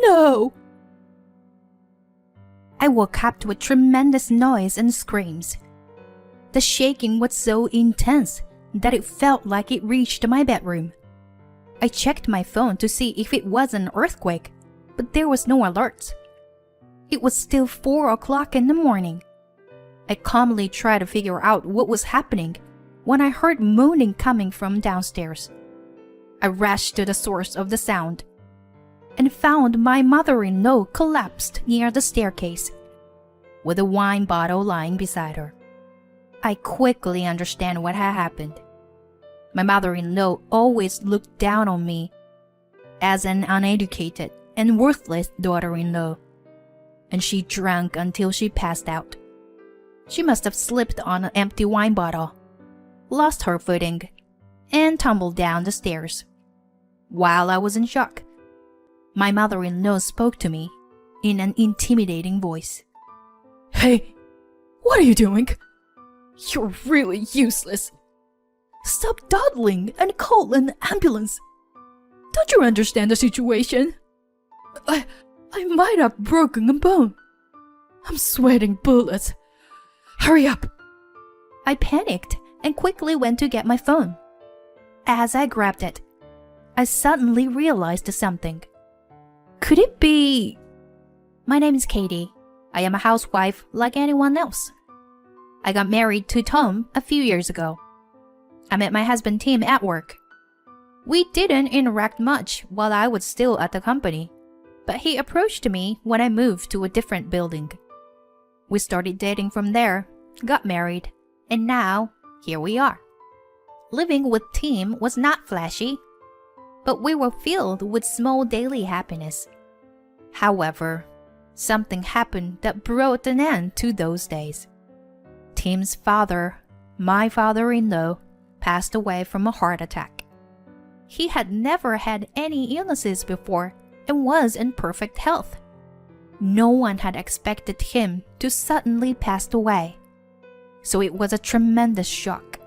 No! I woke up to a tremendous noise and screams. The shaking was so intense that it felt like it reached my bedroom. I checked my phone to see if it was an earthquake, but there was no alerts. It was still 4 o'clock in the morning. I calmly tried to figure out what was happening when I heard moaning coming from downstairs. I rushed to the source of the sound and found my mother-in-law collapsed near the staircase, with a wine bottle lying beside her. I quickly understand what had happened. My mother-in-law always looked down on me as an uneducated and worthless daughter-in-law, and she drank until she passed out. She must have slipped on an empty wine bottle, lost her footing, and tumbled down the stairs. While I was in shock, my mother-in-law spoke to me in an intimidating voice. Hey, what are you doing? You're really useless. Stop dawdling and call an ambulance. Don't you understand the situation? I might have broken a bone. I'm sweating bullets. Hurry up. I panicked and quickly went to get my phone. As I grabbed it, I suddenly realized something. Could it be... My name is Katie. I am a housewife like anyone else. I got married to Tom a few years ago. I met my husband Tim at work. We didn't interact much while I was still at the company, but he approached me when I moved to a different building. We started dating from there, got married, and now here we are. Living with Tim was not flashy, but we were filled with small daily happiness. However, something happened that brought an end to those days. Tim's father, my father-in-law, passed away from a heart attack. He had never had any illnesses before and was in perfect health. No one had expected him to suddenly pass away, so it was a tremendous shock.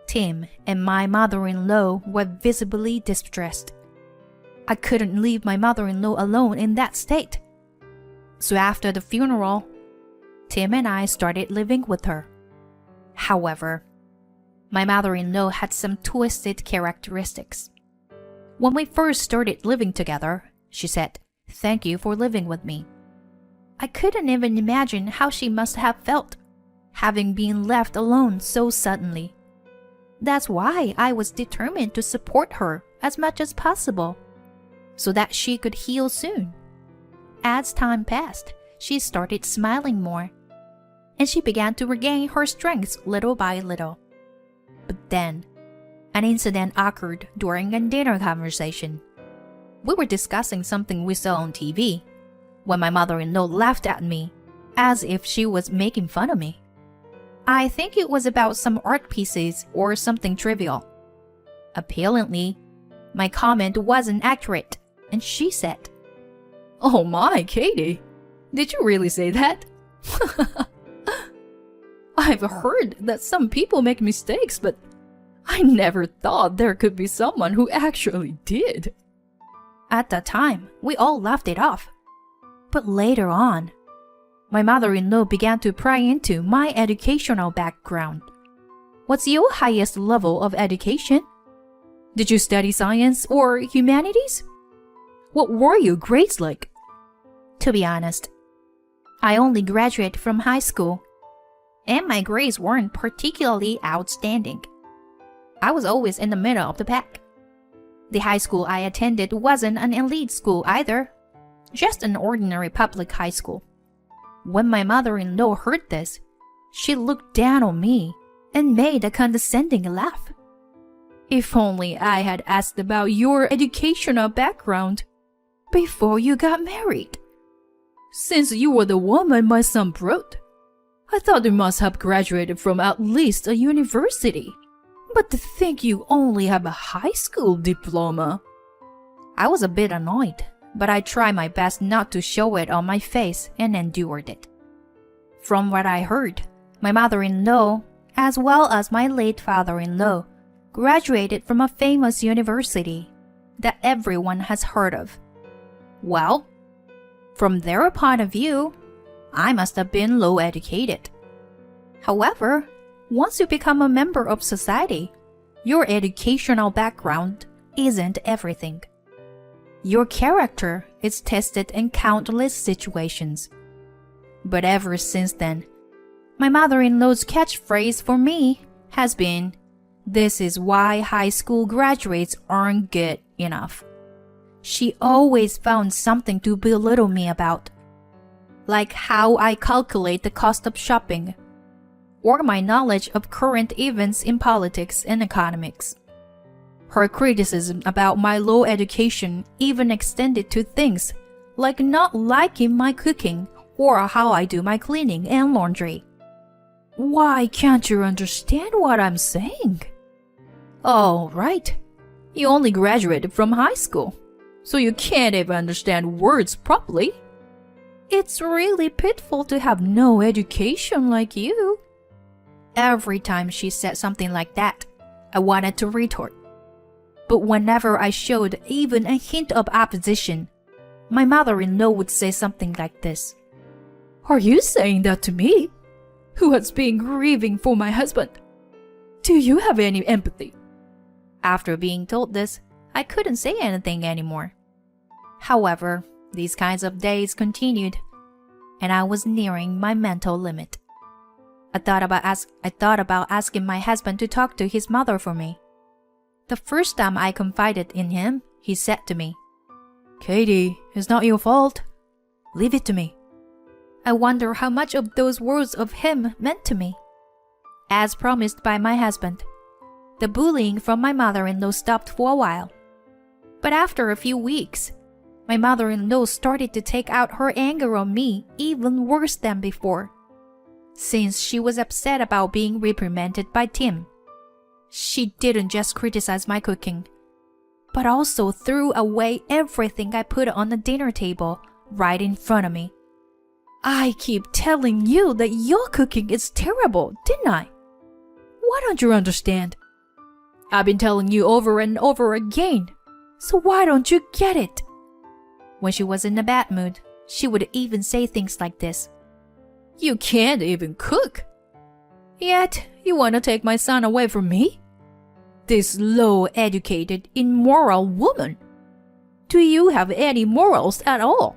Tim and my mother-in-law were visibly distressed. I couldn't leave my mother-in-law alone in that state. So after the funeral, Tim and I started living with her. However, my mother-in-law had some twisted characteristics. When we first started living together, she said, "Thank you for living with me." I couldn't even imagine how she must have felt, having been left alone so suddenly. That's why I was determined to support her as much as possible, so that she could heal soon. As time passed, she started smiling more, and she began to regain her strength little by little. But then, an incident occurred during a dinner conversation. We were discussing something we saw on TV, when my mother-in-law laughed at me, as if she was making fun of me. I think it was about some art pieces or something trivial. Apparently, my comment wasn't accurate, and she said, "Oh my, Katie, did you really say that?" I've heard that some people make mistakes, but I never thought there could be someone who actually did. At the time, we all laughed it off. But later on, my mother-in-law began to pry into my educational background. What's your highest level of education? Did you study science or humanities? What were your grades like? To be honest, I only graduated from high school, and my grades weren't particularly outstanding. I was always in the middle of the pack. The high school I attended wasn't an elite school either, just an ordinary public high school. When my mother-in-law heard this, she looked down on me and made a condescending laugh. If only I had asked about your educational background before you got married. Since you were the woman my son brought, I thought you must have graduated from at least a university. But to think you only have a high school diploma. I was a bit annoyed, but I tried my best not to show it on my face and endured it. From what I heard, my mother-in-law, as well as my late father-in-law, graduated from a famous university that everyone has heard of. Well, from their point of view, I must have been low educated. However, once you become a member of society, your educational background isn't everything. Your character is tested in countless situations. But ever since then, my mother-in-law's catchphrase for me has been, "This is why high school graduates aren't good enough." She always found something to belittle me about, like how I calculate the cost of shopping, or my knowledge of current events in politics and economics. Her criticism about my low education even extended to things like not liking my cooking or how I do my cleaning and laundry. Why can't you understand what I'm saying? Oh, right. You only graduated from high school, so you can't even understand words properly. It's really pitiful to have no education like you. Every time she said something like that, I wanted to retort. But whenever I showed even a hint of opposition, my mother-in-law would say something like this. Are you saying that to me, who has been grieving for my husband? Do you have any empathy? After being told this, I couldn't say anything anymore. However, these kinds of days continued, and I was nearing my mental limit. I thought about asking my husband to talk to his mother for me. The first time I confided in him, he said to me, "Katie, it's not your fault. Leave it to me." I wonder how much of those words of him meant to me. As promised by my husband, the bullying from my mother-in-law stopped for a while. But after a few weeks, my mother-in-law started to take out her anger on me even worse than before. Since she was upset about being reprimanded by Tim, she didn't just criticize my cooking, but also threw away everything I put on the dinner table right in front of me. I keep telling you that your cooking is terrible, didn't I? Why don't you understand? I've been telling you over and over again, so why don't you get it? When she was in a bad mood, she would even say things like this. You can't even cook. Yet you want to take my son away from me? This low-educated, immoral woman. Do you have any morals at all?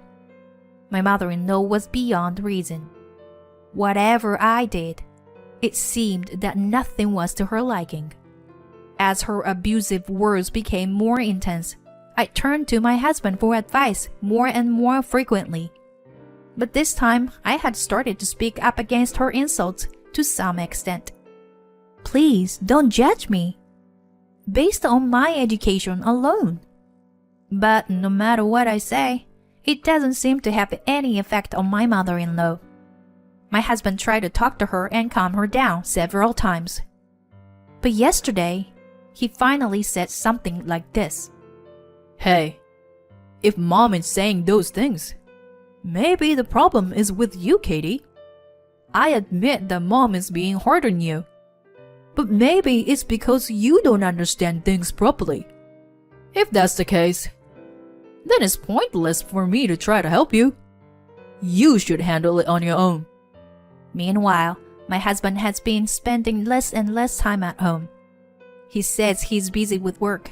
My mother-in-law was beyond reason. Whatever I did, it seemed that nothing was to her liking. As her abusive words became more intense, I turned to my husband for advice more and more frequently. But this time, I had started to speak up against her insults to some extent. Please don't judge me, based on my education alone. But no matter what I say, it doesn't seem to have any effect on my mother-in-law. My husband tried to talk to her and calm her down several times. But yesterday, he finally said something like this. Hey, if Mom is saying those things, maybe the problem is with you, Katie. I admit that Mom is being hard on you, but maybe it's because you don't understand things properly. If that's the case, then it's pointless for me to try to help you. You should handle it on your own. Meanwhile, my husband has been spending less and less time at home. He says he's busy with work,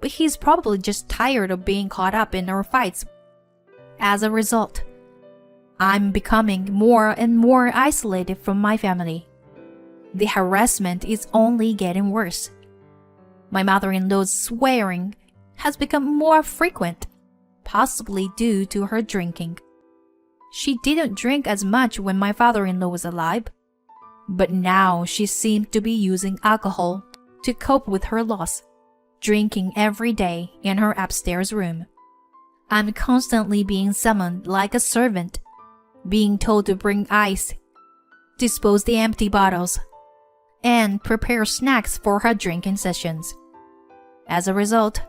but he's probably just tired of being caught up in our fights. As a result, I'm becoming more and more isolated from my family. The harassment is only getting worse. My mother-in-law's swearing has become more frequent, possibly due to her drinking. She didn't drink as much when my father-in-law was alive, but now she seemed to be using alcohol to cope with her loss, drinking every day in her upstairs room. I'm constantly being summoned like a servant, being told to bring ice, dispose the empty bottles, and prepare snacks for her drinking sessions. As a result,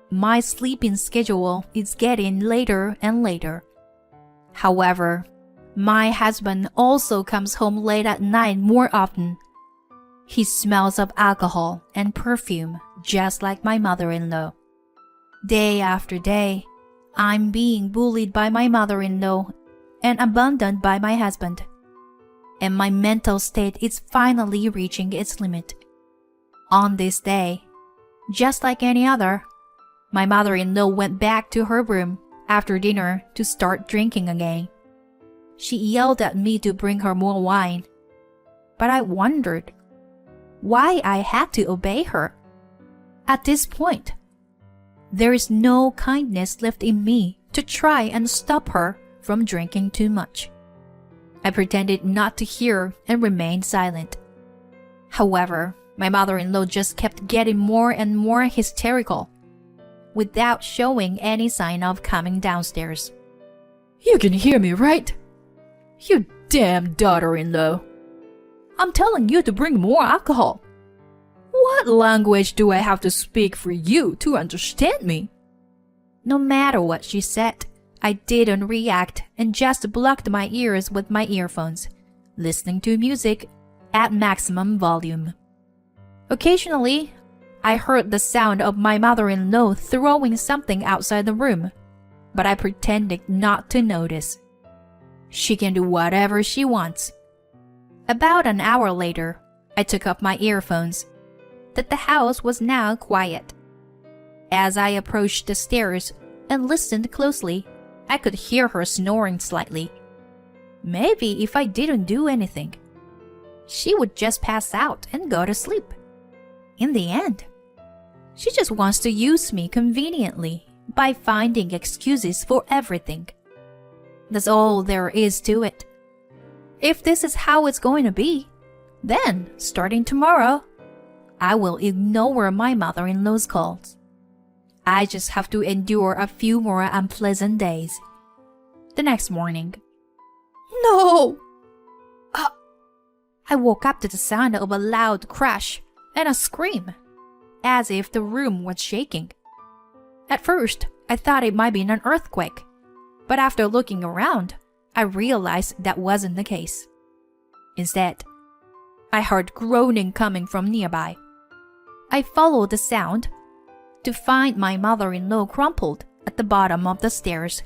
my sleeping schedule is getting later and later. However, my husband also comes home late at night more often. He smells of alcohol and perfume just like my mother-in-law. Day after day, I'm being bullied by my mother-in-law and abandoned by my husband. And my mental state is finally reaching its limit. On this day, just like any other, my mother-in-law went back to her room after dinner to start drinking again. She yelled at me to bring her more wine, but I wondered why I had to obey her. At this point, there is no kindness left in me to try and stop her from drinking too much. I pretended not to hear and remained silent. However, my mother-in-law just kept getting more and more hysterical, without showing any sign of coming downstairs. You can hear me, right? You damn daughter-in-law. I'm telling you to bring more alcohol. What language do I have to speak for you to understand me? No matter what she said, I didn't react and just blocked my ears with my earphones, listening to music at maximum volume. Occasionally, I heard the sound of my mother-in-law throwing something outside the room, but I pretended not to notice. She can do whatever she wants. About an hour later, I took up my earphones. That the house was now quiet. As I approached the stairs and listened closely, I could hear her snoring slightly. Maybe if I didn't do anything, she would just pass out and go to sleep. In the end, she just wants to use me conveniently by finding excuses for everything. That's all there is to it. If this is how it's going to be, then, starting tomorrow, I will ignore my mother-in-law's calls. I just have to endure a few more unpleasant days. The next morning, No! I woke up to the sound of a loud crash and a scream, as if the room was shaking. At first, I thought it might be an earthquake, but after looking around, I realized that wasn't the case. Instead, I heard groaning coming from nearby. I followed the sound to find my mother-in-law crumpled at the bottom of the stairs,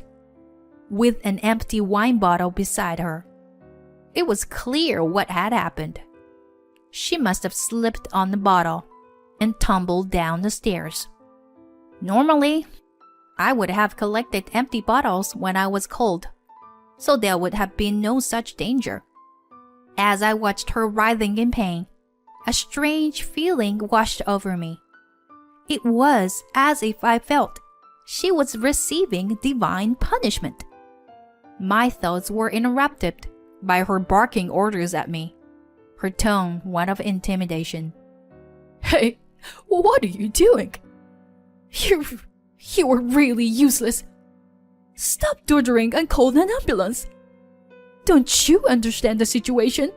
with an empty wine bottle beside her. It was clear what had happened. She must have slipped on the bottle and tumbled down the stairs. Normally, I would have collected empty bottles when I was cold, so there would have been no such danger. As I watched her writhing in pain, a strange feeling washed over me. It was as if I felt she was receiving divine punishment. My thoughts were interrupted by her barking orders at me, her tone one of intimidation. Hey, what are you doing? You are really useless. Stop doddering and call an ambulance. Don't you understand the situation?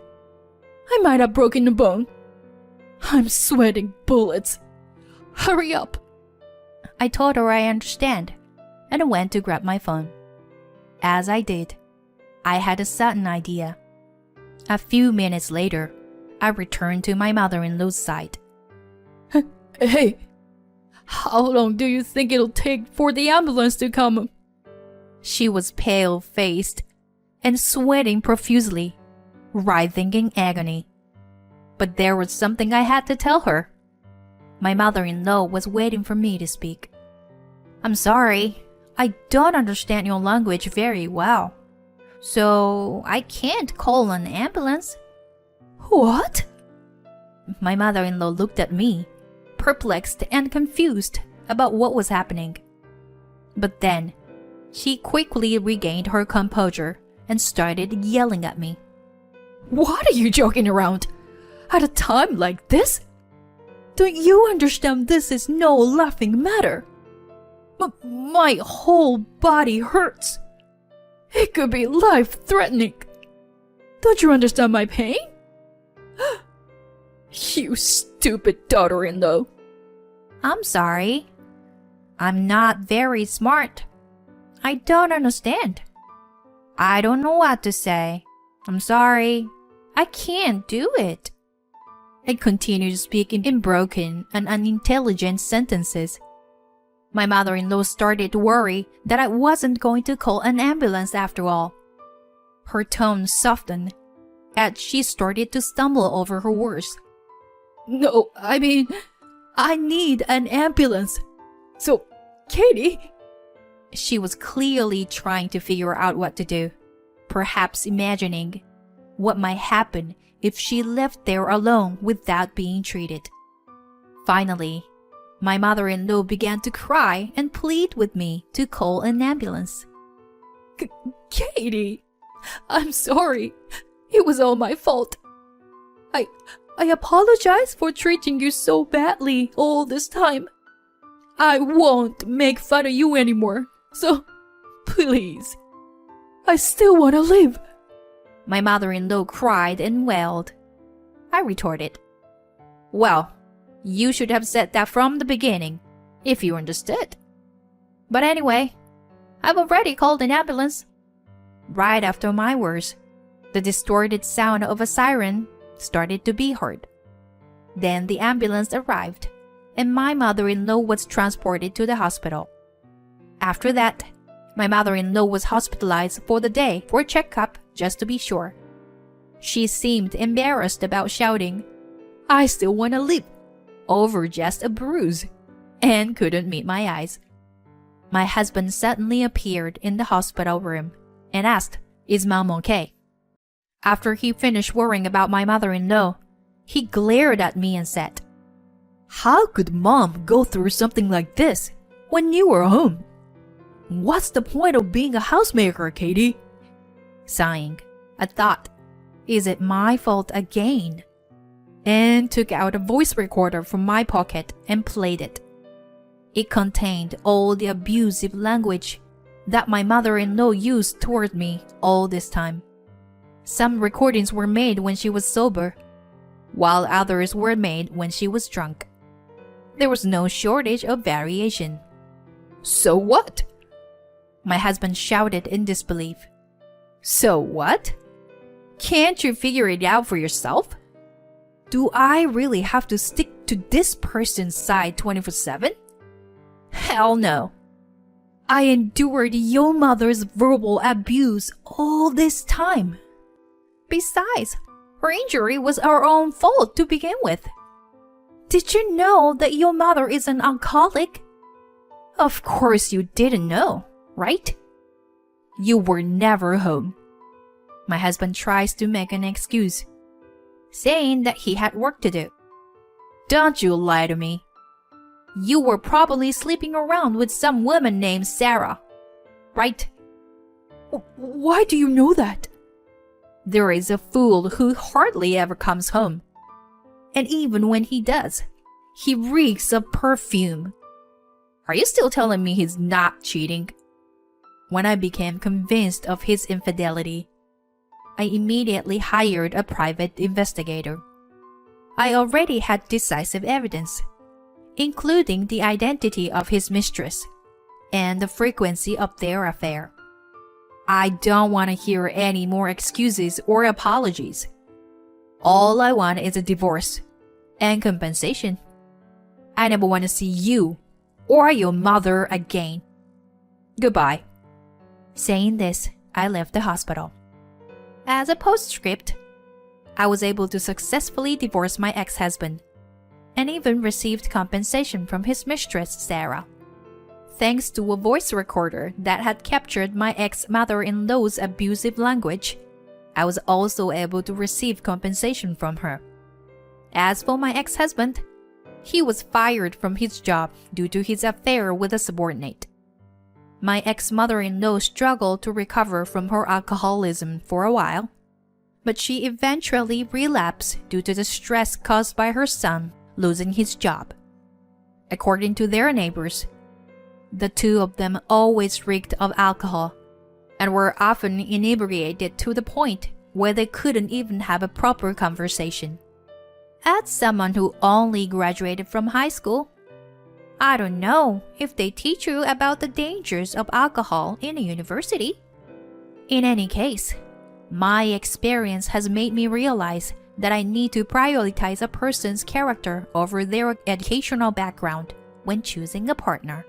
I might have broken a bone. I'm sweating bullets. Hurry up. I told her I understand and went to grab my phone. As I did, I had a sudden idea. A few minutes later, I returned to my mother-in-law's side. Hey, how long do you think it'll take for the ambulance to come? She was pale-faced and sweating profusely, writhing in agony. But there was something I had to tell her. My mother-in-law was waiting for me to speak. I'm sorry, I don't understand your language very well, so I can't call an ambulance. What? My mother-in-law looked at me, perplexed and confused about what was happening. But then, she quickly regained her composure and started yelling at me. What are you joking around? At a time like this? Don't you understand this is no laughing matter? My whole body hurts. It could be life-threatening. Don't you understand my pain? You stupid daughter-in-law. I'm sorry. I'm not very smart. I don't understand. I don't know what to say. I'm sorry. I can't do it. I continued speaking in broken and unintelligent sentences. My mother-in-law started to worry that I wasn't going to call an ambulance after all. Her tone softened as she started to stumble over her words. No, I mean, I need an ambulance. So, Katie... She was clearly trying to figure out what to do, perhaps imagining what might happen if she left there alone without being treated. Finally, my mother-in-law began to cry and plead with me to call an ambulance. Katie, I'm sorry. It was all my fault. I apologize for treating you so badly all this time. I won't make fun of you anymore. So, please, I still want to live. My mother-in-law cried and wailed. I retorted, well, you should have said that from the beginning, if you understood. But anyway, I've already called an ambulance. Right after my words, the distorted sound of a siren started to be heard. Then the ambulance arrived, and my mother-in-law was transported to the hospital. After that, my mother-in-law was hospitalized for the day for a checkup just to be sure. She seemed embarrassed about shouting, I still want to live, over just a bruise, and couldn't meet my eyes. My husband suddenly appeared in the hospital room and asked, is Mom okay? After he finished worrying about my mother-in-law, he glared at me and said, how could Mom go through something like this when you were home? What's the point of being a housemaker, Katie? Sighing, I thought, is it my fault again? And took out a voice recorder from my pocket and played it. It contained all the abusive language that my mother-in-law used toward me all this time. Some recordings were made when she was sober, while others were made when she was drunk. There was no shortage of variation. So what? My husband shouted in disbelief. So what? Can't you figure it out for yourself? Do I really have to stick to this person's side 24/7? Hell no. I endured your mother's verbal abuse all this time. Besides, her injury was our own fault to begin with. Did you know that your mother is an alcoholic? Of course you didn't know, right? You were never home. My husband tries to make an excuse, saying that he had work to do. Don't you lie to me. You were probably sleeping around with some woman named Sarah, right? Why do you know that? There is a fool who hardly ever comes home. And even when he does, he reeks of perfume. Are you still telling me he's not cheating? When I became convinced of his infidelity, I immediately hired a private investigator. I already had decisive evidence, including the identity of his mistress and the frequency of their affair. I don't want to hear any more excuses or apologies. All I want is a divorce and compensation. I never want to see you or your mother again. Goodbye. Saying this, I left the hospital. As a postscript, I was able to successfully divorce my ex-husband and even received compensation from his mistress, Sarah. Thanks to a voice recorder that had captured my ex-mother-in-law's abusive language, I was also able to receive compensation from her. As for my ex-husband, he was fired from his job due to his affair with a subordinate. My ex-mother-in-law struggled to recover from her alcoholism for a while, but she eventually relapsed due to the stress caused by her son losing his job. According to their neighbors, the two of them always reeked of alcohol and were often inebriated to the point where they couldn't even have a proper conversation. As someone who only graduated from high school, I don't know if they teach you about the dangers of alcohol in a university. In any case, my experience has made me realize that I need to prioritize a person's character over their educational background when choosing a partner.